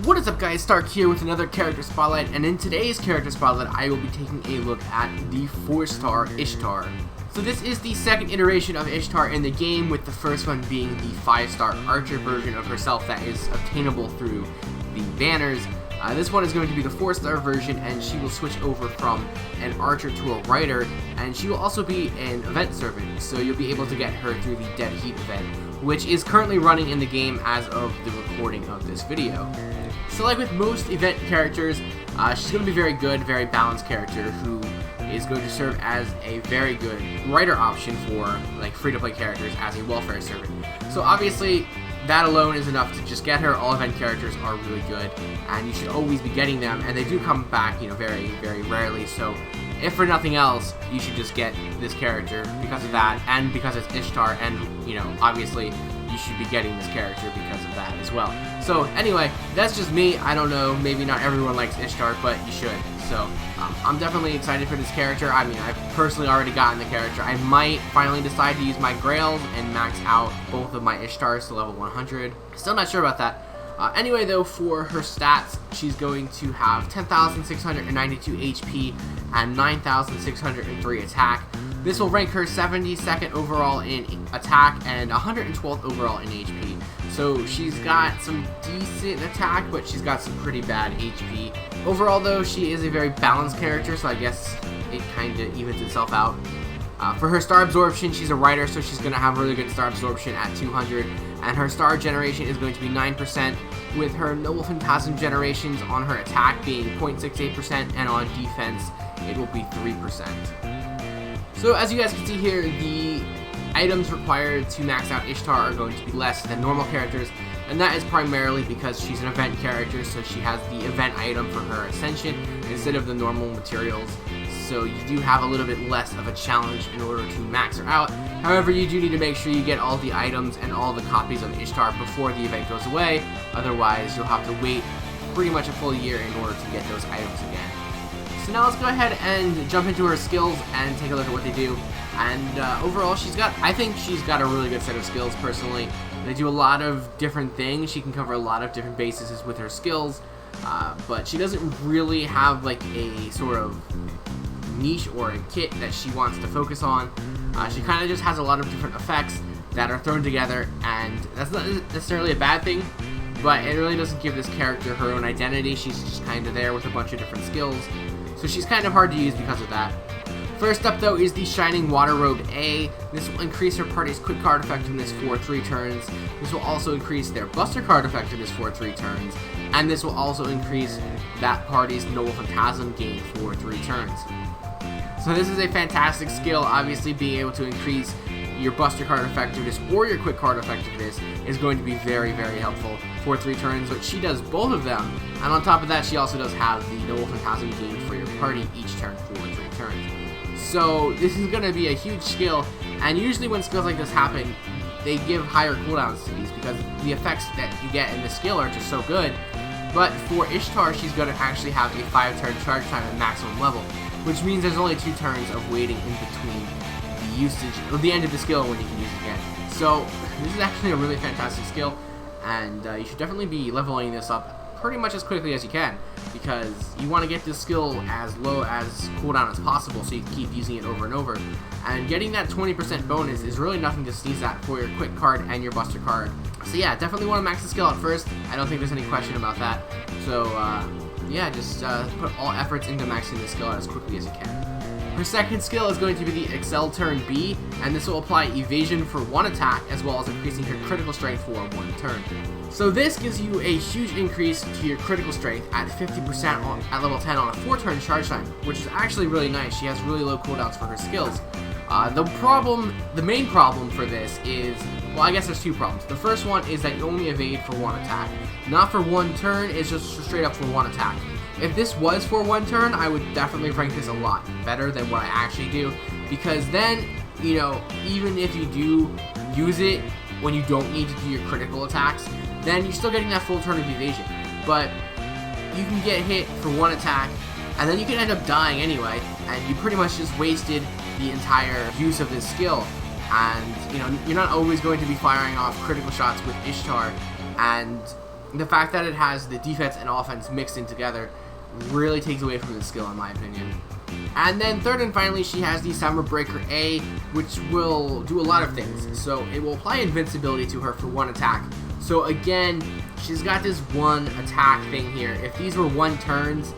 What is up, guys? Stark here with another character spotlight, and in today's character spotlight I will be taking a look at the 4-star Ishtar. So this is the second iteration of Ishtar in the game, with the first one being the 5-star archer version of herself that is obtainable through the banners. This one is going to be the 4-star version, and she will switch over from an archer to a rider, and she will also be an event servant, so you'll be able to get her through the Dead Heat event, which is currently running in the game as of the recording of this video. So like with most event characters, she's going to be very good, very balanced character who is going to serve as a very good rider option for like free-to-play characters as a welfare servant. So obviously that alone is enough to just get her. All event characters are really good, and you should always be getting them, and they do come back, very, very rarely. So if for nothing else, you should just get this character because of that, and because it's Ishtar, and obviously you should be getting this character because of that as well. So anyway, that's just me. I don't know, maybe not everyone likes Ishtar, but you should. So I'm definitely excited for this character. I mean, I've personally already gotten the character. I might finally decide to use my Grails and max out both of my Ishtars to level 100. Still not sure about that. Anyway, though, for her stats, she's going to have 10,692 HP and 9,603 attack. This will rank her 72nd overall in attack and 112th overall in HP. So she's got some decent attack, but she's got some pretty bad HP. Overall, though, she is a very balanced character, so I guess it kind of evens itself out. For her star absorption, she's a rider, so she's going to have really good star absorption at 200, and her star generation is going to be 9%, with her noble Phantasm generations on her attack being 0.68%, and on defense it will be 3%. So as you guys can see here, the items required to max out Ishtar are going to be less than normal characters, and that is primarily because she's an event character, so she has the event item for her ascension instead of the normal materials. So you do have a little bit less of a challenge in order to max her out. However, you do need to make sure you get all the items and all the copies of Ishtar before the event goes away. Otherwise, you'll have to wait pretty much a full year in order to get those items again. So now let's go ahead and jump into her skills and take a look at what they do. And overall, I think she's got a really good set of skills personally. They do a lot of different things. She can cover a lot of different bases with her skills, but she doesn't really have like a sort of niche or a kit that she wants to focus on. She kind of just has a lot of different effects that are thrown together, and that's not necessarily a bad thing, but it really doesn't give this character her own identity. She's just kind of there with a bunch of different skills, so she's kind of hard to use because of that. First up, though, is the Shining Water Robe A. This will increase her party's quick card effectiveness for 3 turns. This will also increase their Buster card effectiveness for 3 turns, and this will also increase that party's Noble Phantasm gain for 3 turns. So this is a fantastic skill. Obviously, being able to increase your Buster card effectiveness or your quick card effectiveness is going to be very, very helpful for 3 turns, but she does both of them, and on top of that, she also does have the Noble Phantasm gain for your party each turn for 3 turns. So this is going to be a huge skill, and usually when skills like this happen, they give higher cooldowns to these because the effects that you get in the skill are just so good. But for Ishtar, she's going to actually have a 5-turn charge time at maximum level, which means there's only 2 turns of waiting in between the usage or the end of the skill when you can use it again. So this is actually a really fantastic skill, and you should definitely be leveling this up pretty much as quickly as you can, because you want to get this skill as low as cooldown as possible so you can keep using it over and over. And getting that 20% bonus is really nothing to sneeze at for your quick card and your Buster card. So yeah, definitely want to max the skill out first. I don't think there's any question about that. So yeah, just put all efforts into maxing the skill out as quickly as you can. Her second skill is going to be the Excel Turn B, and this will apply evasion for 1 attack as well as increasing her critical strength for 1 turn. So this gives you a huge increase to your critical strength at 50% at level 10 on a 4-turn charge time, which is actually really nice. She has really low cooldowns for her skills. The main problem for this is, well, I guess there's 2 problems. The first one is that you only evade for 1 attack. Not for 1 turn, it's just straight up for 1 attack. If this was for 1 turn, I would definitely rank this a lot better than what I actually do, because then, even if you do use it when you don't need to do your critical attacks, then you're still getting that full turn of evasion. But you can get hit for 1 attack, and then you can end up dying anyway, and you pretty much just wasted the entire use of this skill. And you're not always going to be firing off critical shots with Ishtar, and the fact that it has the defense and offense mixed in together really takes away from the skill, in my opinion. And then third and finally, she has the Summer Breaker A, which will do a lot of things. So it will apply invincibility to her for 1 attack. So again, she's got this 1 attack thing here. If these were 1 turns,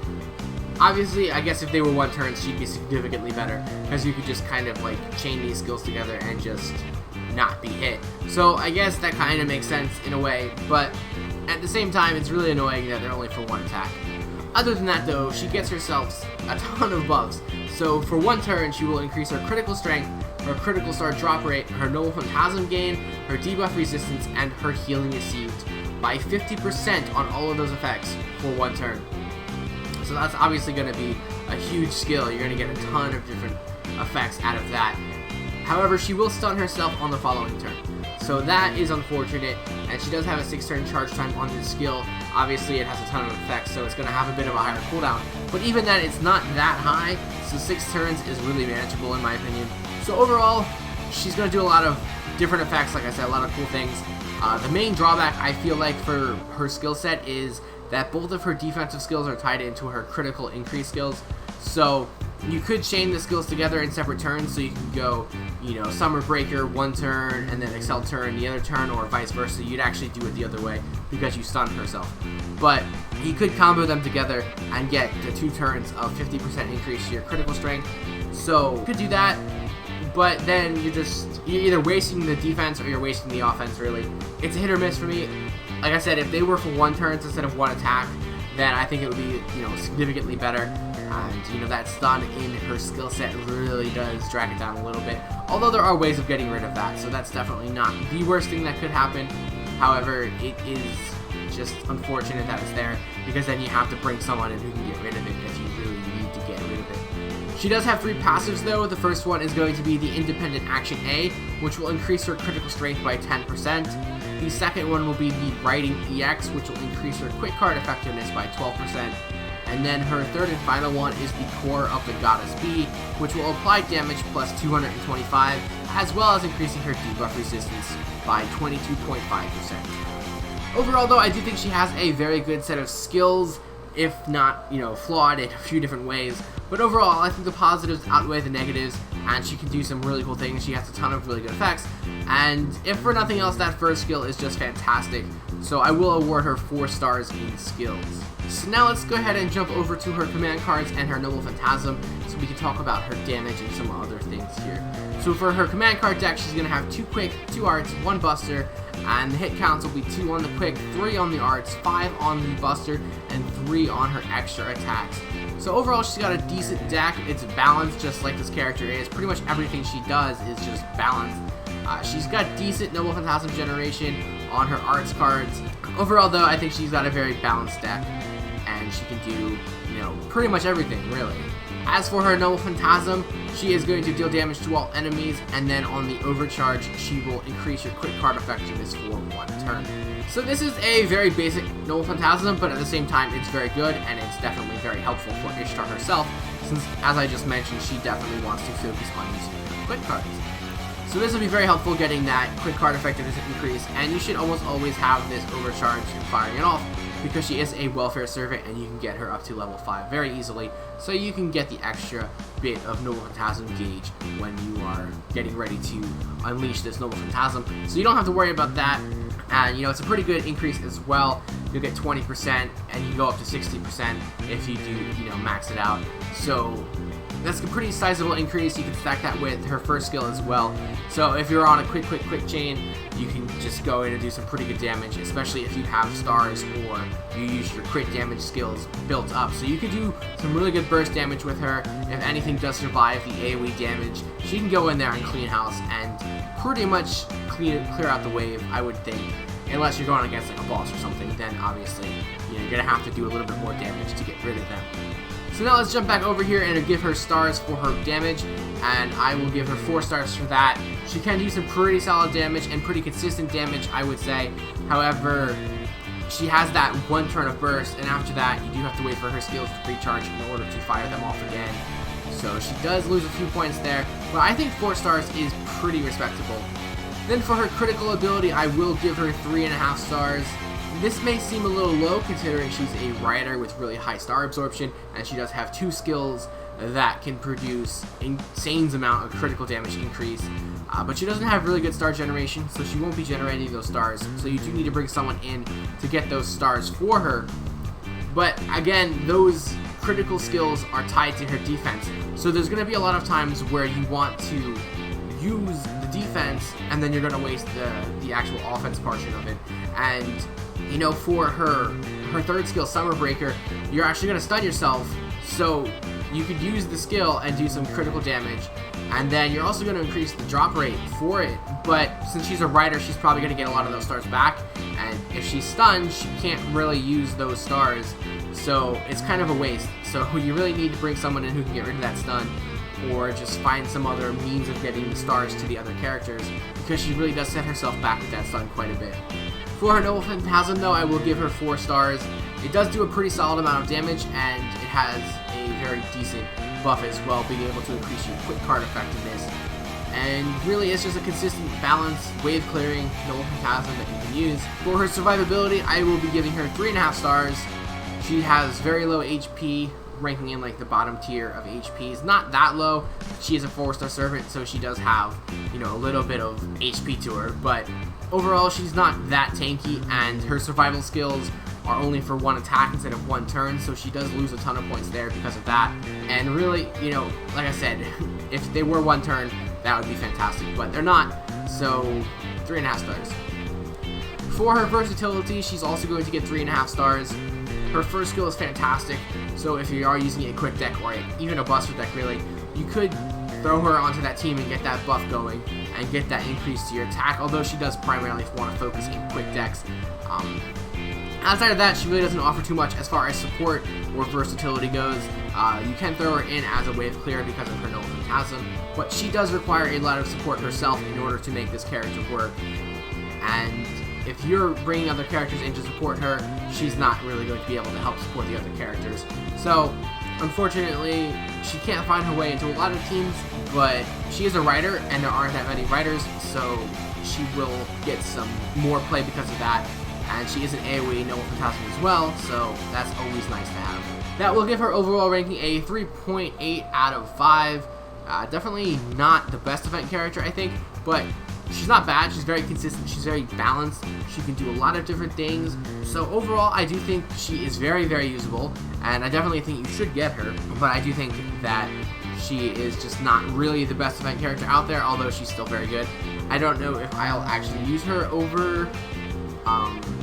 obviously, I guess if they were 1 turns, she'd be significantly better, because you could just kind of like chain these skills together and just not be hit. So I guess that kind of makes sense in a way, but at the same time, it's really annoying that they're only for 1 attack. Other than that though, she gets herself a ton of buffs. So for 1 turn, she will increase her critical strength, her critical star drop rate, her noble phantasm gain, her debuff resistance, and her healing received by 50% on all of those effects for 1 turn. So that's obviously going to be a huge skill. You're going to get a ton of different effects out of that. However, she will stun herself on the following turn. So that is unfortunate, and she does have a 6-turn charge time on this skill. Obviously, it has a ton of effects, so it's going to have a bit of a higher cooldown. But even then, it's not that high, so 6 turns is really manageable in my opinion. So overall, she's going to do a lot of different effects, like I said, a lot of cool things. The main drawback, I feel like, for her skill set is that both of her defensive skills are tied into her critical increase skills. So you could chain the skills together in separate turns, so you can go, you know, Summer Breaker 1 turn and then Excel turn the other turn, or vice versa. You'd actually do it the other way because you stunned herself. But you could combo them together and get the 2 turns of 50% increase to your critical strength. So you could do that, but then you're either wasting the defense or you're wasting the offense, really. It's a hit or miss for me. Like I said, if they were for 1 turns instead of 1 attack, then I think it would be, you know, significantly better. And, you know, that stun in her skill set really does drag it down a little bit. Although there are ways of getting rid of that, so that's definitely not the worst thing that could happen. However, it is just unfortunate that it's there, because then you have to bring someone in who can get rid of it if you really need to get rid of it. She does have 3 passives though. The first one is going to be the Independent Action A, which will increase her critical strength by 10%. The second one will be the Writing EX, which will increase her quick card effectiveness by 12%. And then her third and final one is the Core of the Goddess B, which will apply damage plus 225, as well as increasing her debuff resistance by 22.5%. Overall though, I do think she has a very good set of skills, if not, you know, flawed in a few different ways. But overall, I think the positives outweigh the negatives, and she can do some really cool things. She has a ton of really good effects, and if for nothing else, that first skill is just fantastic. So I will award her 4 stars in skills. So now let's go ahead and jump over to her command cards and her Noble Phantasm, so we can talk about her damage and some other things here. So for her command card deck, she's going to have 2 quick, 2 arts, 1 buster, and the hit counts will be 2 on the quick, 3 on the arts, 5 on the buster, and 3 on her extra attacks. So overall, she's got a decent deck. It's balanced just like this character is. Pretty much everything she does is just balanced. She's got decent Noble Phantasm generation on her arts cards. Overall though, I think she's got a very balanced deck, and she can do, you know, pretty much everything, really. As for her Noble Phantasm, she is going to deal damage to all enemies, and then on the overcharge, she will increase your quick card effectiveness for 1 turn. So this is a very basic Noble Phantasm, but at the same time, it's very good, and it's definitely very helpful for Ishtar herself, since, as I just mentioned, she definitely wants to focus on using her quick cards. So this will be very helpful getting that quick card effectiveness increase, and you should almost always have this overcharge and firing it off, because she is a welfare servant and you can get her up to level 5 very easily, so you can get the extra bit of Noble Phantasm gauge when you are getting ready to unleash this Noble Phantasm. So you don't have to worry about that, and you know, it's a pretty good increase as well. You'll get 20% and you go up to 60% if you do, you know, max it out. So that's a pretty sizable increase. You can stack that with her first skill as well. So if you're on a quick chain, you can just go in and do some pretty good damage, especially if you have stars or you use your crit damage skills built up. So you can do some really good burst damage with her. If anything does survive the AoE damage, she can go in there and clean house and pretty much clear out the wave, I would think. Unless you're going against like a boss or something, then obviously, you know, you're gonna have to do a little bit more damage to get rid of them. So now let's jump back over here and give her stars for her damage, and I will give her 4 stars for that. She can do some pretty solid damage and pretty consistent damage, I would say. However, she has that 1 turn of burst, and after that you do have to wait for her skills to recharge in order to fire them off again. So she does lose a few points there, but I think 4 stars is pretty respectable. Then for her critical ability, I will give her 3.5 stars. this may seem a little low considering she's a rider with really high star absorption, and she does have 2 skills that can produce insane amount of critical damage increase, but she doesn't have really good star generation, so she won't be generating those stars, so you do need to bring someone in to get those stars for her. But again, those critical skills are tied to her defense, so there's going to be a lot of times where you want to use the defense and then you're going to waste the actual offense portion of it. And you know, for her 3rd skill, Summer Breaker, you're actually going to stun yourself, so you could use the skill and do some critical damage, and then you're also going to increase the drop rate for it. But since she's a rider, she's probably going to get a lot of those stars back, and if she's stunned, she can't really use those stars, so it's kind of a waste. So you really need to bring someone in who can get rid of that stun, or just find some other means of getting the stars to the other characters, because she really does set herself back with that stun quite a bit. For her Noble Phantasm though, I will give her 4 stars. It does do a pretty solid amount of damage, and it has a very decent buff as well, being able to increase your quick card effectiveness. And really, it's just a consistent, balanced, wave clearing Noble Phantasm that you can use. For her survivability, I will be giving her 3.5 stars. She has very low HP, ranking in like the bottom tier of HPs. Not that low. She is a 4-star servant, so she does have, you know, a little bit of HP to her, but overall she's not that tanky, and her survival skills are only for 1 attack instead of 1 turn, so she does lose a ton of points there because of that. And really, you know, like I said, if they were 1 turn, that would be fantastic, but they're not, so 3.5 stars. For her versatility, she's also going to get 3.5 stars. Her 1st skill is fantastic, so if you are using a quick deck or even a buster deck really, you could throw her onto that team and get that buff going and get that increase to your attack, although she does primarily want to focus in quick decks. Outside of that, she really doesn't offer too much as far as support or versatility goes. You can throw her in as a wave clear because of her Noble Phantasm, but she does require a lot of support herself in order to make this character work. And if you're bringing other characters in to support her, she's not really going to be able to help support the other characters. So, unfortunately, she can't find her way into a lot of teams, but she is a rider, and there aren't that many riders, so she will get some more play because of that. And she is an AoE Noble Phantasm as well, so that's always nice to have. That will give her overall ranking a 3.8 out of 5. Definitely not the best event character, I think, but she's not bad. She's very consistent. She's very balanced. She can do a lot of different things. So overall, I do think she is very, very usable, and I definitely think you should get her, but I do think that she is just not really the best event character out there, although she's still very good. I don't know if I'll actually use her over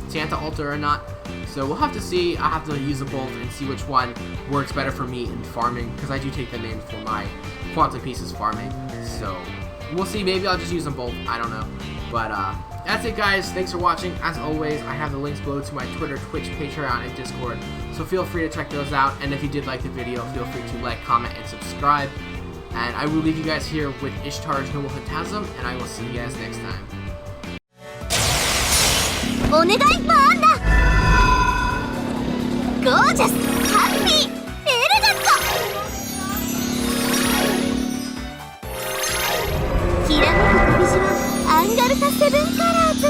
Santa Altar or not, so we'll have to see. I'll have to use them both and see which one works better for me in farming, because I do take them in for my Quantum Pieces farming, so we'll see. Maybe I'll just use them both, I don't know. But that's it, guys. Thanks for watching. As always, I have the links below to my Twitter, Twitch, Patreon, and Discord, so feel free to check those out. And if you did like the video, feel free to like, comment, and subscribe. And I will leave you guys here with Ishtar's Noble Phantasm, and I will see you guys next time. お願いパンダゴージャスハッピーエレガントきらめく旅路はアンガルタセブンカラーズ